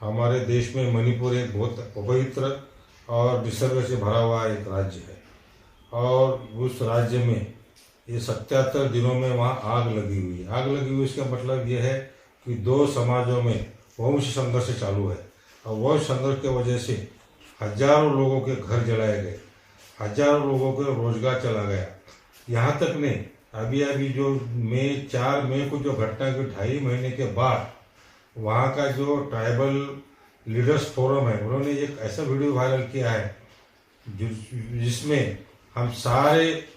हमारे देश में मणिपुर एक बहुत पवित्र और निसर्ग से भरा हुआ एक राज्य है और उस राज्य में ये 77 दिनों में वहाँ आग लगी हुई है। आग लगी हुई इसका मतलब ये है कि दो समाजों में वंश संघर्ष चालू है और वंश संघर्ष की वजह से हजारों लोगों के घर जलाए गए, हजारों लोगों को रोजगार चला गया। यहाँ तक नहीं, अभी जो 4 मई को जो घटना के 2.5 महीने के बाद वहाँ का जो ट्राइबल लीडर्स फोरम है उन्होंने एक ऐसा वीडियो वायरल किया है जिसमें हम सारे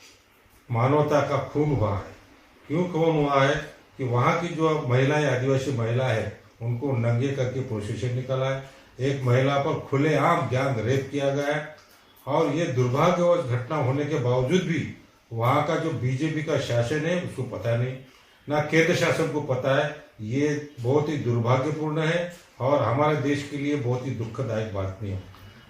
मानवता का खून हुआ है। क्यों खून हुआ है कि वहाँ की जो महिलाएं, आदिवासी महिला है, उनको नंगे करके प्रोसेशन निकाला है। एक महिला पर खुलेआम गैंग रेप किया गया है और ये दुर्भाग्यवश घटना होने के बावजूद भी वहाँ का जो बीजेपी का शासन है उसको पता नहीं, ना केंद्र शासन को पता है। ये बहुत ही दुर्भाग्यपूर्ण है और हमारे देश के लिए बहुत ही दुखदायक बात नहीं है।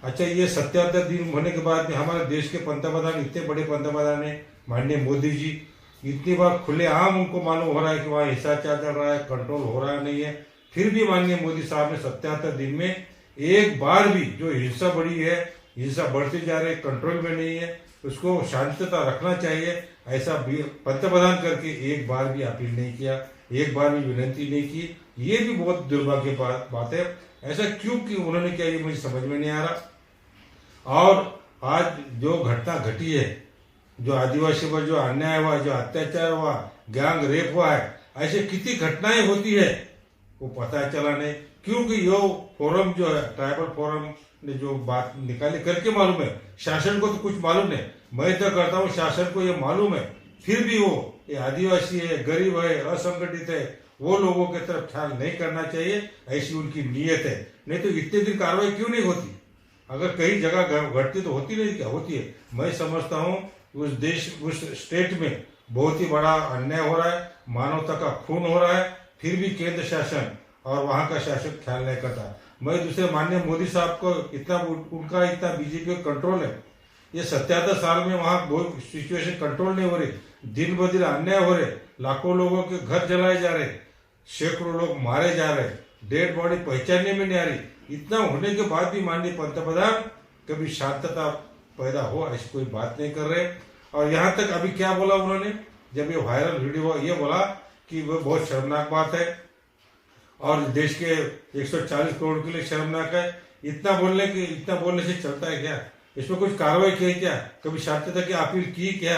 अच्छा, ये 77 दिन होने के बाद में हमारे देश के पंतप्रधान, इतने बड़े पंतप्रधान है माननीय मोदी जी, इतनी बार खुलेआम उनको मालूम हो रहा है कि वहाँ हिंसाचार चल रहा है, कंट्रोल हो रहा नहीं है, फिर भी माननीय मोदी साहब ने 77 दिन में एक बार भी जो हिंसा बढ़ी है, हिंसा बढ़ती जा रही है, कंट्रोल में नहीं है, उसको शांतता रखना चाहिए, ऐसा पंतप्रधान करके एक बार भी अपील नहीं किया, एक बार भी विनती नहीं की। ये भी बहुत दुर्भाग्य बात है। ऐसा क्यों कि उन्होंने किया ये मुझे समझ में नहीं आ रहा। और आज जो घटना घटी है, जो आदिवासी पर जो अन्याय हुआ, जो अत्याचार हुआ, गैंग रेप हुआ है, ऐसे कितनी घटनाएं होती है वो पता चला नहीं। क्योंकि यो फोरम जो है, ट्राइबल फोरम ने जो बात निकाली करके मालूम है, शासन को तो कुछ मालूम नहीं। मैं तो करता हूँ शासन को ये मालूम है, फिर भी वो ये आदिवासी है, गरीब है, असंगठित है, वो लोगों की तरफ ख्याल नहीं करना चाहिए, ऐसी उनकी नीयत है। नहीं तो इतने दिन कार्रवाई क्यों नहीं होती? अगर कई जगह घटती तो होती नहीं, क्या होती है? मैं समझता हूँ उस स्टेट में बहुत ही बड़ा अन्याय हो रहा है, मानवता का खून हो रहा है, फिर भी केंद्र शासन और वहां का शासन ख्याल नहीं करता। मैं दूसरे माननीय मोदी साहब को उनका इतना बीजेपी का कंट्रोल है, ये 77 साल में वहां बहुत सिचुएशन कंट्रोल नहीं हो रही, दिन ब दिन अन्याय हो रहे, लाखों लोगों के घर जलाए जा रहे, सैकड़ों लोग मारे जा रहे, डेड बॉडी पहचानने में नहीं आ रही। इतना होने के बाद भी माननीय पंतप्रधान कभी शांतता पैदा हो ऐसी कोई बात नहीं कर रहे। और यहाँ तक अभी क्या बोला उन्होंने, जब ये वायरल वीडियो ये बोला कि वो बहुत शर्मनाक बात है और देश के 140 करोड़ के लिए शर्मनाक है। इतना बोलने से चलता है क्या? इसमें कुछ कार्रवाई की है क्या? कभी शांतता की अपील की क्या?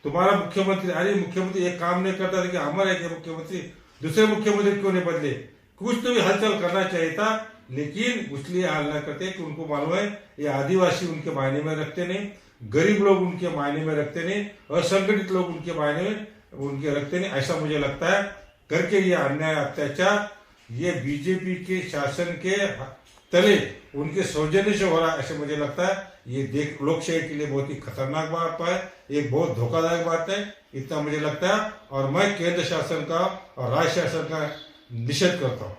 तुम्हारा मुख्यमंत्री, अरे मुख्यमंत्री एक काम नहीं करता था कि हमारे क्या मुख्यमंत्री दूसरे मुख्यमंत्री क्यों नहीं बदले? कुछ तो भी हलचल करना चाहिए था, लेकिन उसलिए हाल न करते कि उनको मालूम है ये आदिवासी उनके मायने में रखते नहीं, गरीब लोग उनके मायने में रखते नहीं, असंगठित लोग उनके मायने में उनके रखते नहीं। ऐसा मुझे लगता है करके ये अन्याय अत्याचार ये बीजेपी के शासन के तले उनके सौजन्य से हो रहा है, ऐसे मुझे लगता है। ये लोकशाही के लिए बहुत ही खतरनाक बात है, एक बहुत धोखादायक बात है, इतना मुझे लगता है। और मैं केंद्र शासन का और राज्य शासन का निषेध करता हूँ।